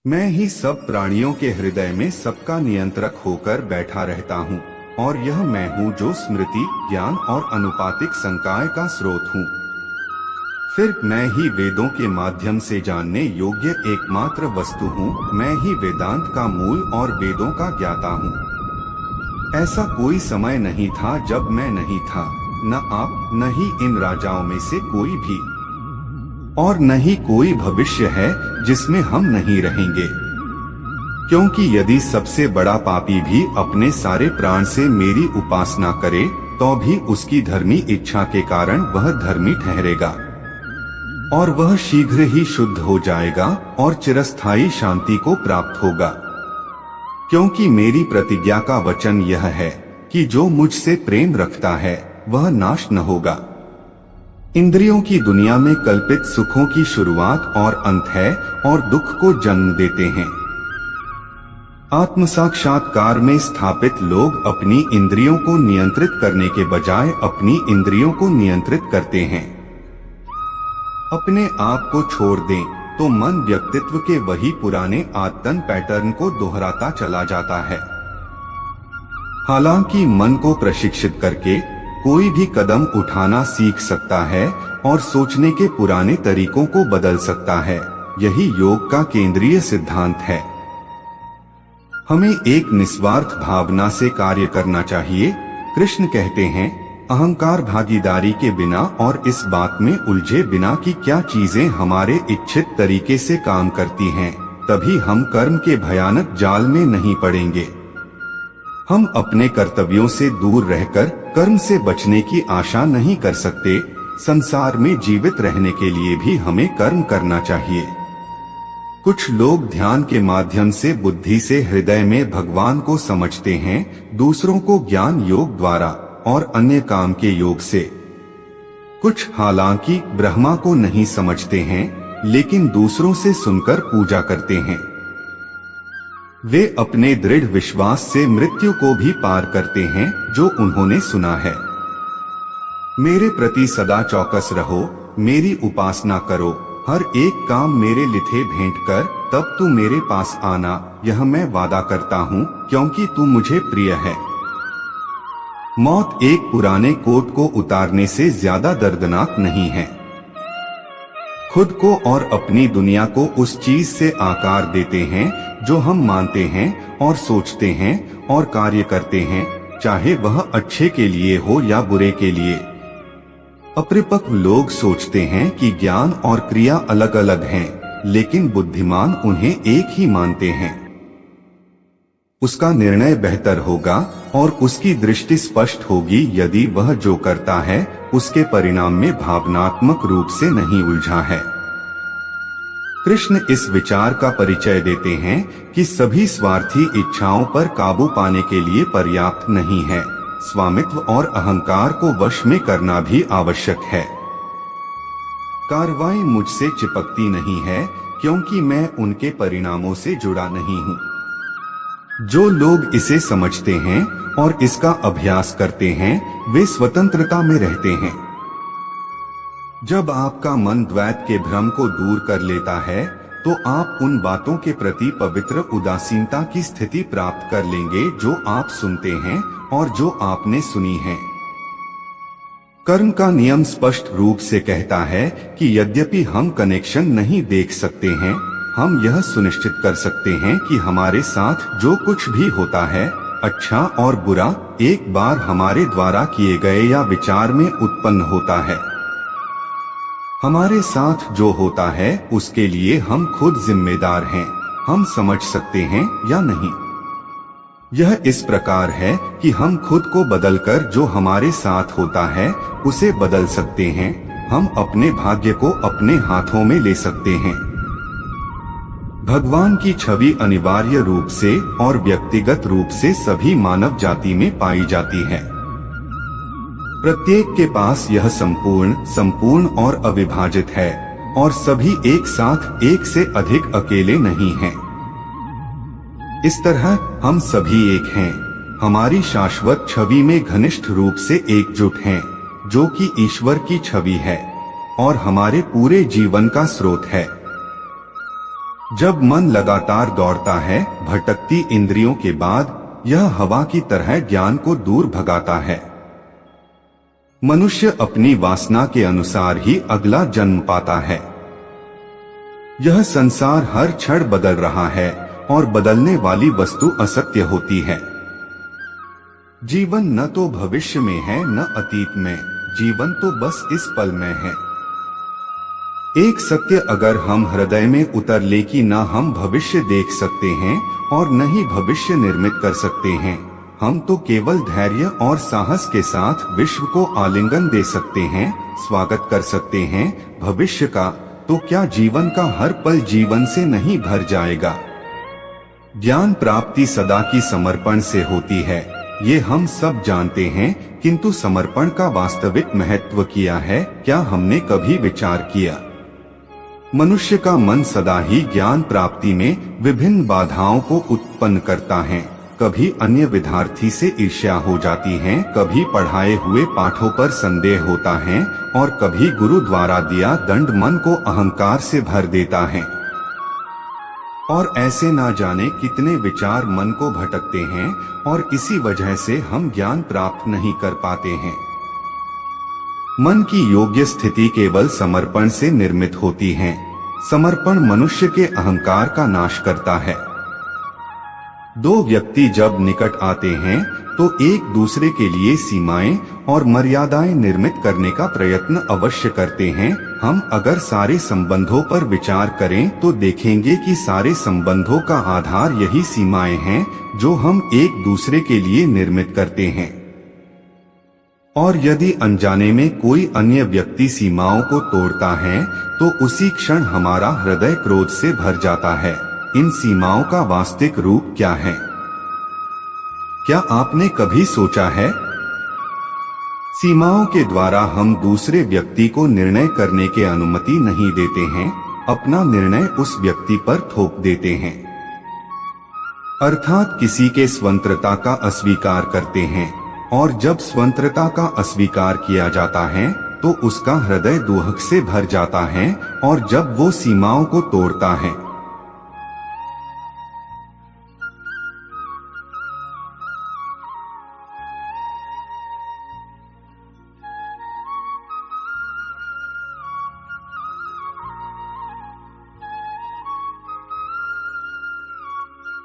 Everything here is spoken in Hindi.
मैं ही सब प्राणियों के हृदय में सबका नियंत्रक होकर बैठा रहता हूँ और यह मैं हूँ जो स्मृति, ज्ञान और अनुपातिक संकाय का स्रोत हूँ। फिर मैं ही वेदों के माध्यम से जानने योग्य एकमात्र वस्तु हूँ। मैं ही वेदांत का मूल और वेदों का ज्ञाता हूँ। ऐसा कोई समय नहीं था जब मैं नहीं था, न आप, न ही इन राजाओं में से कोई भी, और न ही कोई भविष्य है जिसमें हम नहीं रहेंगे। क्योंकि यदि सबसे बड़ा पापी भी अपने सारे प्राण से मेरी उपासना करे तो भी उसकी धर्मी इच्छा के कारण वह धर्मी ठहरेगा और वह शीघ्र ही शुद्ध हो जाएगा और चिरस्थायी शांति को प्राप्त होगा। क्योंकि मेरी प्रतिज्ञा का वचन यह है कि जो मुझसे प्रेम रखता है वह नाश न होगा। इंद्रियों की दुनिया में कल्पित सुखों की शुरुआत और अंत है और दुख को जन्म देते हैं। आत्म साक्षात्कार में स्थापित लोग अपनी इंद्रियों को नियंत्रित करने के बजाय अपनी इंद्रियों को नियंत्रित करते हैं। अपने आप को छोड़ दें तो मन व्यक्तित्व के वही पुराने आदतन पैटर्न को दोहराता चला जाता है। हालांकि मन को प्रशिक्षित करके कोई भी कदम उठाना सीख सकता है और सोचने के पुराने तरीकों को बदल सकता है। यही योग का केंद्रीय सिद्धांत है। हमें एक निस्वार्थ भावना से कार्य करना चाहिए। कृष्ण कहते हैं, अहंकार भागीदारी के बिना और इस बात में उलझे बिना कि क्या चीजें हमारे इच्छित तरीके से काम करती हैं, तभी हम कर्म के भयानक जाल में नहीं पड़ेंगे। हम अपने कर्तव्यों से दूर रहकर कर्म से बचने की आशा नहीं कर सकते। संसार में जीवित रहने के लिए भी हमें कर्म करना चाहिए। कुछ लोग ध्यान के माध्यम से बुद्धि से हृदय में भगवान को समझते हैं, दूसरों को ज्ञान योग द्वारा और अन्य काम के योग से। कुछ हालांकि ब्रह्मा को नहीं समझते हैं, लेकिन दूसरों से सुनकर पूजा करते हैं। वे अपने दृढ़ विश्वास से मृत्यु को भी पार करते हैं जो उन्होंने सुना है। मेरे प्रति सदा चौकस रहो, मेरी उपासना करो, हर एक काम मेरे लिथे भेंट कर, तब तू मेरे पास आना, यह मैं वादा करता हूँ, क्योंकि तू मुझे प्रिय है। मौत एक पुराने कोट को उतारने से ज्यादा दर्दनाक नहीं है। खुद को और अपनी दुनिया को उस चीज से आकार देते हैं जो हम मानते हैं और सोचते हैं और कार्य करते हैं, चाहे वह अच्छे के लिए हो या बुरे के लिए। अपरिपक्व लोग सोचते हैं कि ज्ञान और क्रिया अलग अलग हैं, लेकिन बुद्धिमान उन्हें एक ही मानते हैं। उसका निर्णय बेहतर होगा और उसकी दृष्टि स्पष्ट होगी यदि वह जो करता है उसके परिणाम में भावनात्मक रूप से नहीं उलझा है। कृष्ण इस विचार का परिचय देते हैं कि सभी स्वार्थी इच्छाओं पर काबू पाने के लिए पर्याप्त नहीं है। स्वामित्व और अहंकार को वश में करना भी आवश्यक है। कार्रवाई मुझसे चिपकती नहीं है क्योंकि मैं उनके परिणामों से जुड़ा नहीं हूँ। जो लोग इसे समझते हैं और इसका अभ्यास करते हैं वे स्वतंत्रता में रहते हैं। जब आपका मन द्वैत के भ्रम को दूर कर लेता है तो आप उन बातों के प्रति पवित्र उदासीनता की स्थिति प्राप्त कर लेंगे जो आप सुनते हैं और जो आपने सुनी है। कर्म का नियम स्पष्ट रूप से कहता है कि यद्यपि हम कनेक्शन नहीं देख सकते हैं, हम यह सुनिश्चित कर सकते हैं कि हमारे साथ जो कुछ भी होता है, अच्छा और बुरा, एक बार हमारे द्वारा किए गए या विचार में उत्पन्न होता है। हमारे साथ जो होता है उसके लिए हम खुद जिम्मेदार हैं। हम समझ सकते हैं या नहीं। यह इस प्रकार है कि हम खुद को बदलकर जो हमारे साथ होता है उसे बदल सकते हैं। हम अपने भाग्य को अपने हाथों में ले सकते हैं। भगवान की छवि अनिवार्य रूप से और व्यक्तिगत रूप से सभी मानव जाति में पाई जाती है। प्रत्येक के पास यह संपूर्ण और अविभाजित है और सभी एक साथ एक से अधिक अकेले नहीं हैं। इस तरह हम सभी एक हैं। हमारी शाश्वत छवि में घनिष्ठ रूप से एकजुट हैं, जो कि ईश्वर की छवि है और हमारे पूरे जीवन का स्रोत है। जब मन लगातार दौड़ता है, भटकती इंद्रियों के बाद यह हवा की तरह ज्ञान को दूर भगाता है। मनुष्य अपनी वासना के अनुसार ही अगला जन्म पाता है। यह संसार हर क्षण बदल रहा है और बदलने वाली वस्तु असत्य होती है। जीवन न तो भविष्य में है न अतीत में, जीवन तो बस इस पल में है। एक सत्य अगर हम हृदय में उतर ले कि न हम भविष्य देख सकते हैं और न ही भविष्य निर्मित कर सकते हैं, हम तो केवल धैर्य और साहस के साथ विश्व को आलिंगन दे सकते हैं, स्वागत कर सकते हैं भविष्य का, तो क्या जीवन का हर पल जीवन से नहीं भर जाएगा। ज्ञान प्राप्ति सदा की समर्पण से होती है, ये हम सब जानते हैं, किंतु समर्पण का वास्तविक महत्व क्या है, क्या हमने कभी विचार किया। मनुष्य का मन सदा ही ज्ञान प्राप्ति में विभिन्न बाधाओं को उत्पन्न करता है। कभी अन्य विद्यार्थी से ईर्ष्या हो जाती है, कभी पढ़ाए हुए पाठों पर संदेह होता है और कभी गुरु द्वारा दिया दंड मन को अहंकार से भर देता है। और ऐसे ना जाने कितने विचार मन को भटकते हैं और इसी वजह से हम ज्ञान प्राप्त नहीं कर पाते हैं। मन की योग्य स्थिति केवल समर्पण से निर्मित होती है। समर्पण मनुष्य के अहंकार का नाश करता है। दो व्यक्ति जब निकट आते हैं तो एक दूसरे के लिए सीमाएं और मर्यादाएं निर्मित करने का प्रयत्न अवश्य करते हैं। हम अगर सारे संबंधों पर विचार करें तो देखेंगे कि सारे संबंधों का आधार यही सीमाएं हैं जो हम एक दूसरे के लिए निर्मित करते हैं। और यदि अनजाने में कोई अन्य व्यक्ति सीमाओं को तोड़ता है तो उसी क्षण हमारा हृदय क्रोध से भर जाता है। इन सीमाओं का वास्तविक रूप क्या है, क्या आपने कभी सोचा है? सीमाओं के द्वारा हम दूसरे व्यक्ति को निर्णय करने की अनुमति नहीं देते हैं, अपना निर्णय उस व्यक्ति पर थोप देते हैं। अर्थात किसी के स्वतंत्रता का अस्वीकार करते हैं, और जब स्वतंत्रता का अस्वीकार किया जाता है तो उसका हृदय दुख से भर जाता है, और जब वो सीमाओं को तोड़ता है